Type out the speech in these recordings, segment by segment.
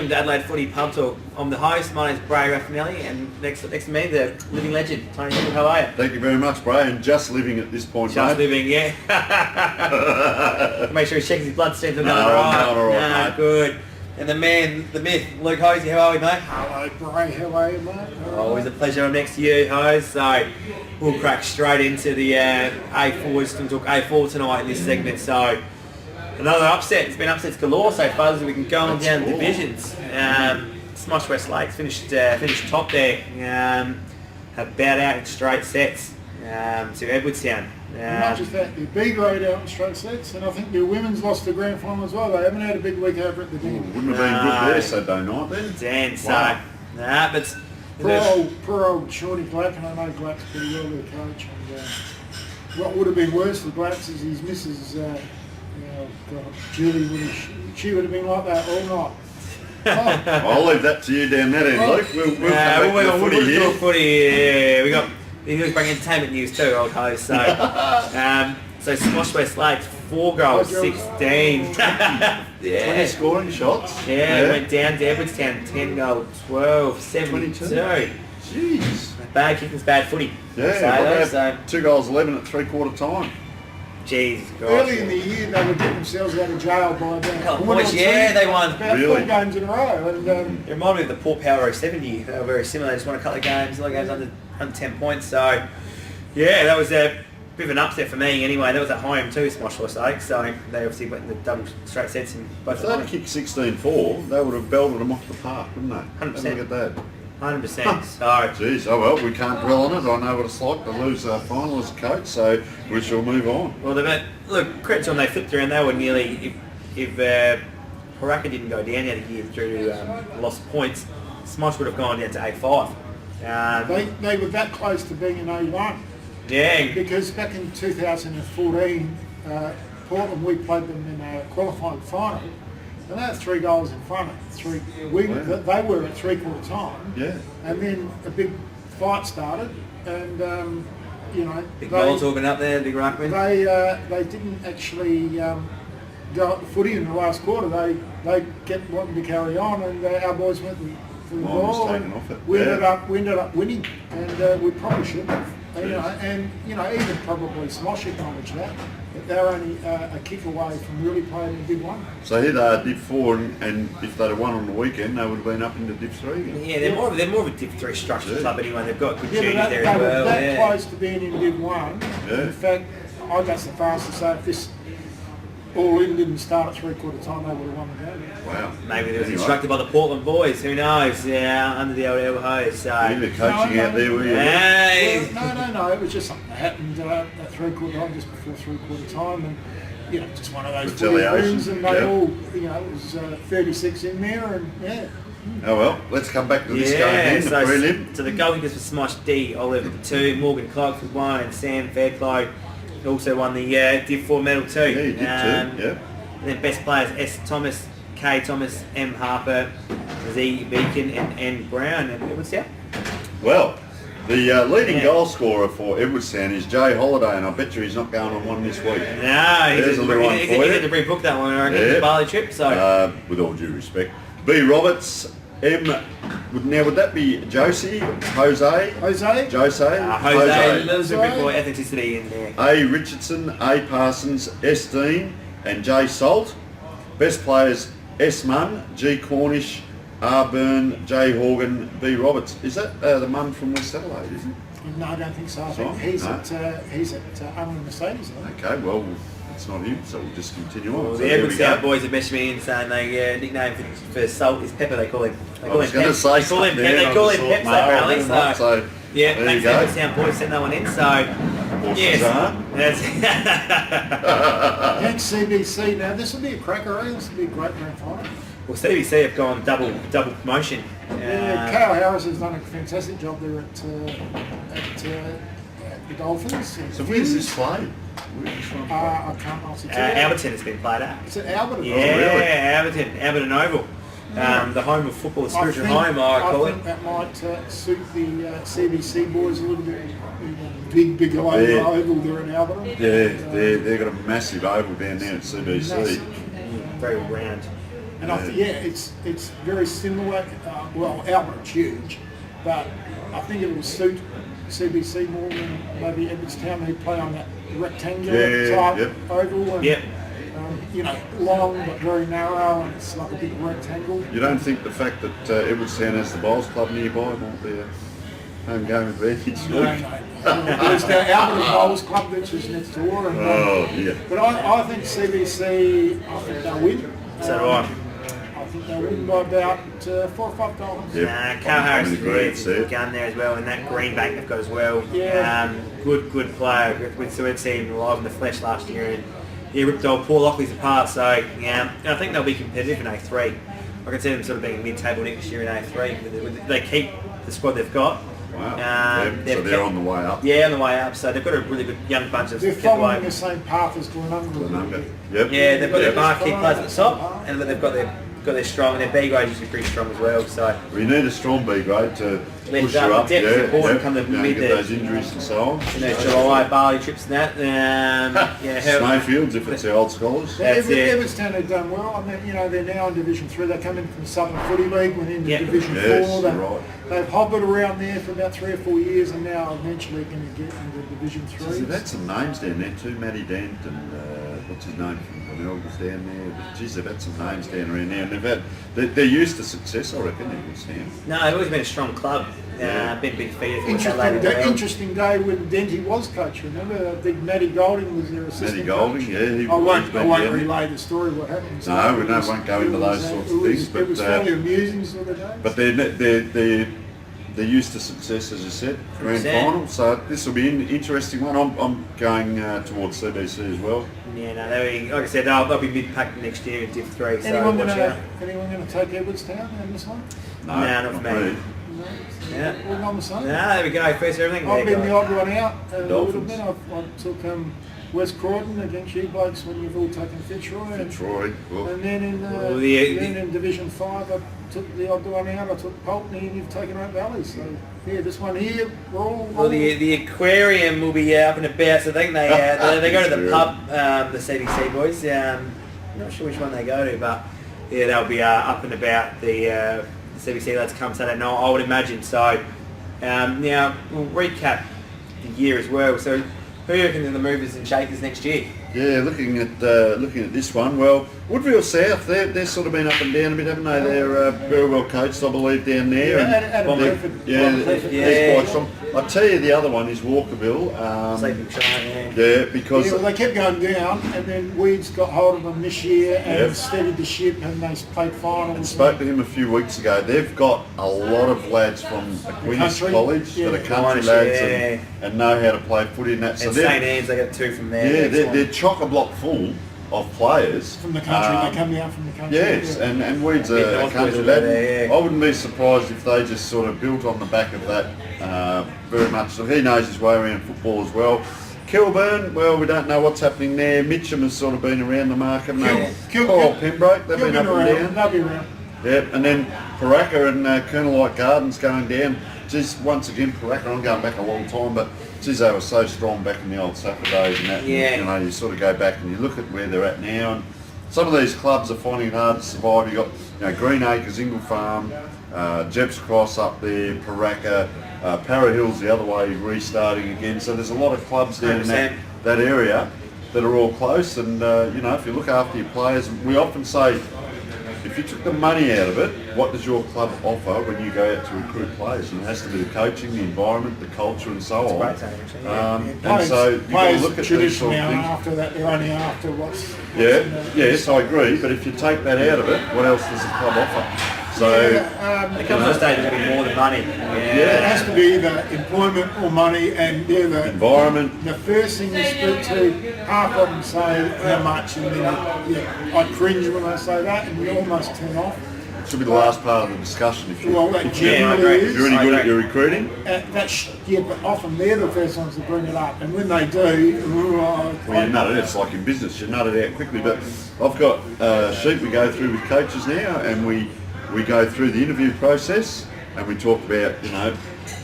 welcome to Adelaide Footy PubTalk. I'm the host, my name's Bray Rafanelli, and next to me, the living legend, Tony Neill. How are you? Thank you very much, Bray, and just living at this point, Just mate. living, yeah. Make sure he checks his blood streams. No, all right, mate. Good. And the man, the myth, Luke Hosie. How are we, mate? Hello, Bray. How are you, mate? Always a pleasure. I'm next to you, Hose. So we'll crack straight into the A4. We're just going to talk A4 tonight in this segment. So another upset. It's been upsets galore so far as we can go on down the divisions. Smosh West Lakes finished top there. Have bowed out in straight sets to Edwardstown. Not just that, the B grade out in straight sets, and I think the women's lost the grand final as well. They haven't had a big week over at the D. Wouldn't have been good there Saturday night then. Dan, so Wow. but Poor old Shorty Black, and I know Black's pretty well their coach. And what would have been worse for Black's is his missus, Julie, she would have been like that all night. Oh. I'll leave that to you down that end, Luke. We'll come back to the footy here. Yeah, we got. He was bringing entertainment news too, old host. So, so Smosh West Lakes 4 goals, 16. 20 scoring shots. Yeah, it went down to Edwardstown, 10 goals, 12, 72. 22. Jeez. Bad kicking's bad footy. Yeah, So 2 goals 11 at 3/4 time. Jesus God. Early in the year, they would get themselves out of jail by about Couple one or points, two, yeah, they won. about Really? 4 games in a row. And It reminded me of the Port Power 70. They were very similar. They just won a couple of games, under 10 points. So, yeah, that was a bit of an upset for me anyway. That was at home too, Smosh West Lakes. So they obviously went in the double straight sets in both If of they'd them. kicked 16-4, they would have belted them off the park, wouldn't they? 100%. Have a look at that. 100%. So, Jeez, oh well, we can't dwell on it. I know what it's like to lose a final as a coach, so we shall move on. well, look, credit to them, they flipped around. They were nearly, if Piranha didn't go down out of here through lost points, Smosh would have gone down to A5. they were that close to being an A1. Yeah. Because back in 2014, Portland, we played them in a qualifying final, and they had 3 goals in front of three. They were at 3/4 time, Yeah. and then a big fight started, and Big goals open up there, big ruckman. they didn't actually go at the footy in the last quarter. They kept wanting to carry on, and our boys went for the Mine was ball, taken and off it. we Yeah. ended up winning, and we probably should have. And even probably Smosh acknowledged that they're only a kick away from really playing in Div 1. So here they are, Div 4, and if they'd have won on the weekend, they would have been up into Div 3 again. Yeah, they're more of a Div 3 structured club anyway. They've got good Yeah, juniors but there they as were well. that Yeah. close to being in Div 1. Yeah. In fact, I go so far as to say if this all-in didn't start at 3/4 time, they would have won the game. Wow. Maybe it was Anyway. instructed by the Portland boys. Who knows? Yeah, under the old elbow. So. You were coaching No, out there, were you? Hey. Well, no. It was just something that happened at 3/4 time, just before 3/4 time, and just one of those Retaliation, rooms, and they yeah. all, it was 36 in there, and yeah. Oh well, let's come back to this game Yeah, then, the prelim. so the goalkeepers for Smosh D, Oliver with 2, Morgan Clark with 1, and Sam Fairclough also won the Div 4 medal too. Yeah, you did too, yeah. And then best players S. Thomas, K. Thomas, M. Harper, Z. Beacon, and N. Brown. And it was Well, the leading Yeah. goal scorer for Edwardstown is Jay Holiday, and I bet you he's not going on one this week. No, There's a little one he's for you. had to rebook that one, I reckon, Yeah. the Bali trip. So With all due respect. B. Roberts, would that be Josie, Jose? Jose? Jose? Jose, there's a bit more ethnicity in there. A. Richardson, A. Parsons, S. Dean, and J. Salt. Best players S. Munn, G. Cornish, R. Byrne, J. Horgan, B. Roberts. Is that the Munn from West Adelaide, is it? No, I don't think so. I think Right, he's no. he's at Unwin Mercedes, I think. Okay, well, it's not him, so we'll just continue on. Well, So the there we Edwardstown go. boys have messaged me in saying they nickname for Salt is Pepper. They call him. They I call was him going to Pep. say They call him something Pep. there, They and call I him just Pep. thought, no, Apparently, I didn't, so yeah, there thanks you to go. Edwardstown boys sent that one in. So yes, that's Thanks CBC. Now this will be a cracker. This will be a great grand final. well, CBC have gone double promotion. Yeah, Kyle Harris has done a fantastic job there at the Dolphins. So where's this play? Where's this one play? I can't answer. Alberton has been played at. It's at Albert. Yeah, Alberton Oval. The home of football, the spiritual home, I call I it. think that might suit the CBC boys a little bit. Big oval there in Albert. Yeah, they've got a massive oval down there at CBC. Massive. Very round. And I think, it's very similar. Well, Albert's huge, but I think it will suit CBC more than maybe Edwardstown. They play on that rectangular type oval. And, you know, long but very narrow, and it's like a big rectangle. You don't think the fact that Edwardstown has the Bowls Club nearby might be a home game advantage? No. There's the Albert Bowls Club which is next door. And, but I think CBC, I think they'll win. So do I. I think they'll win by about $4 or $5. Yep. Carl Harris Agreed, is gun there as well, and that green back they've got as well. Yeah. Good player. We'd seen him live in the flesh last year, and he ripped old Paul Lockleys apart. So I think they'll be competitive in A3. I can see them sort of being mid-table next year in A3. They keep the squad they've got. Wow. So they're on the way up. Yeah, on the way up. So they've got a really good young bunch of. They're following the same path as Glenunga. Yep. Yeah, they've got their marquee players at the top, and they've got their strong, and their B grade is pretty strong as well. So we need a strong B grade to push you up. up. Depth is important. Come to mid get those injuries and so on. You know, July Barley trips and that. Snowfields, if it's the old scholars. Edwardstown have done well. I mean, you know, they're now in Division 3. They come in from the Southern Footy League, went into Division 4. They've hovered around there for about 3 or 4 years, and now eventually going to get into Division 3. So that's some names down there too. Matty Dent and what's his name from Glenelg was down there. But geez, they've had some names down around there, and they're used to success, I reckon. No, they've always been a strong club. Been big feeders. Interesting day when Denty was coach. Remember, big Matty Golding was their assistant. Matty Golding, coach. I won't relay the story what happened. So no, we won't go into those sorts of things. It was fairly amusing sort of day. But they're used to success, as you said, grand final. So this will be an interesting one. I'm going towards CBC as well. Yeah, no, like I said, they'll be mid-pack next year in Div 3. Anyone going to take Edwardstown in this one? No, not for me. Yeah. All on the same? No, there we go. First everything. I've been the odd one out a little Dolphins. bit. I took West Croydon against you blokes when you've all taken Fitzroy. And then in Division 5 I took the odd one out. I took Pulteney, and you've taken Oak Valley. So yeah, this one here, we're all... Well, the aquarium will be up and about, so I think they go to the pub, the CBC boys. I'm not sure which one they go to, but yeah, they'll be up and about the CBC lads come Saturday night, I would imagine. So now we'll recap the year as well. So who do you reckon are the movers and shakers next year? Yeah, looking at this one, well, Woodville South, they've sort of been up and down a bit, haven't they? They're very well coached, I believe, down there. They're quite strong. I tell you, the other one is Walkerville. Because they kept going down, and then Weeds got hold of them this year and steadied the ship, and they played finals. And spoke to him a few weeks ago. They've got a lot of lads from Aquinas College that are country lads and know how to play footy and that. So St Anne's, they got 2 from there. Yeah, they're chock-a-block full of players from the country. They come down from the country. Yes, and Weed's a country lad. I wouldn't be surprised if they just sort of built on the back of that very much. So he knows his way around football as well. Kilburn, well, we don't know what's happening there. Mitcham has sort of been around the mark, haven't they? Pembroke, they've been up and down. They'll be around. Yep, and then Piranha and Colonel Light Gardens going down. Just once again, Piranha, I'm going back a long time, but geez, they were so strong back in the old SAAFL days and that. Yeah. And, you know, you sort of go back and you look at where they're at now, and some of these clubs are finding it hard to survive. You've got, Green Acres, Ingle Farm, Jeps Cross up there, Piranha, Para Hills the other way, restarting again. So there's a lot of clubs down in that area that are all close. And if you look after your players, we often say, if you took the money out of it, what does your club offer when you go out to recruit players? And it has to be the coaching, the environment, the culture, and so on. That's a great thing, actually. And so you've got to look at these sort of things. After that, they're only after what's yes, I agree. But if you take that out of it, what else does the club offer? So it comes to a stage there'll be more than money. It has to be either employment or money, and the environment. The first thing you speak to, half of them say how much, and then I cringe when I say that, and you almost turn off. It should be the last part of the discussion. If you're that any generally good at your recruiting. But often they're the first ones to bring it up, and when they do, you nut it. It's like in business, you nut it out quickly. But I've got a sheet we go through with coaches now, and we go through the interview process, and we talk about,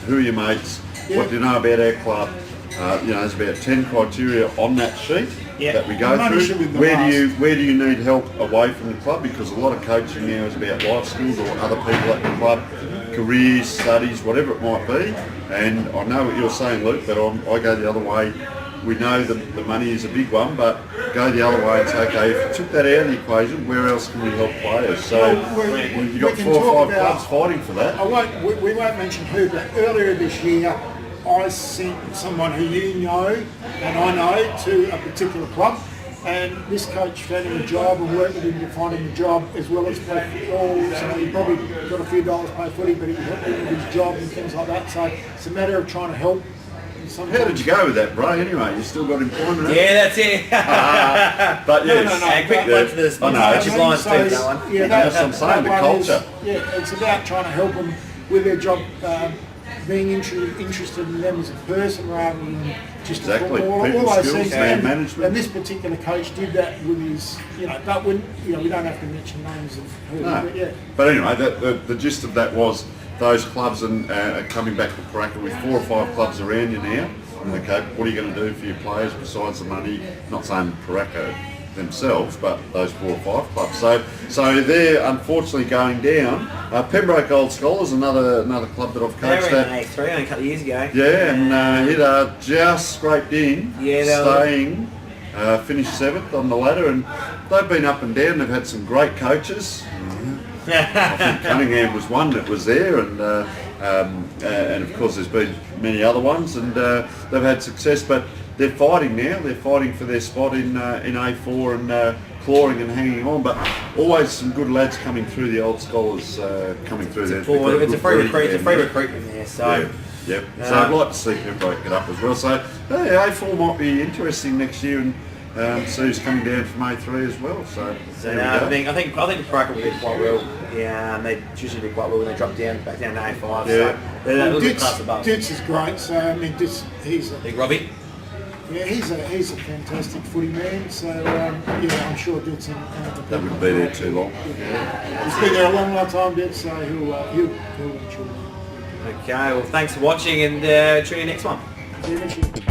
who are your mates, what do you know about our club. There's about 10 criteria on that sheet, that we go Money through. should be the Where do you need help away from the club? Because a lot of coaching now is about life skills or other people at the club, careers, studies, whatever it might be. And I know what you're saying, Luke, but I go the other way. We know that the money is a big one, but go the other way and say, okay, if you took that out of the equation, where else can we help players? So you've got 4 or 5 clubs fighting for that. We won't mention who, but earlier this year, I sent someone who you know and I know to a particular club, and this coach found him a job and worked with him to find him a job as well as play football. So he probably got a few dollars to play footy, but he helped him with his job and things like that. So it's a matter of trying to help. How did you go with that, Bray? Anyway, you still got employment? Yeah, that's it. But yes, And quick plug for the sponsorship lines too, that one. Yeah, that's what I'm saying, the culture. It's about trying to help them with their job, being interested in them as a person rather than just exactly. all People those skills, things. man management. And this particular coach did that with his, but when we don't have to mention names of who. No. But yeah. But anyway, the gist of that was those clubs and coming back to Piranha with 4 or 5 clubs around you now. Okay, what are you going to do for your players besides the money? Not saying Piranha themselves, but those 4 or 5 clubs. So they're unfortunately going down. Pembroke Old Scholars, another club that I've coached They were at. in A3 only a couple of years ago. Yeah, and it just scraped in, staying, finished 7th on the ladder, and they've been up and down. They've had some great coaches. I think Cunningham was one that was there, and of course there's been many other ones, and they've had success. But they're fighting now. They're fighting for their spot in A4 and clawing and hanging on. But always some good lads coming through the Old Scholars coming through there. It's a free recruitment there. So. Yep. So I'd like to see Pembroke get up as well. So A4 might be interesting next year, and see who's coming down from A3 as well. So I think Piranha will do quite well. Yeah, and they usually do quite well when they drop back down to A5. Yeah. So they're a little bit class above. Ditz is great. So I mean, he's a Big Robbie. Yeah, he's a fantastic footy man. So I'm sure Ditz and they wouldn't be there too long. Yeah. He's been there a long time, Ditz. So he'll enjoy it. Okay, well thanks for watching, and tune in next one. See you next year.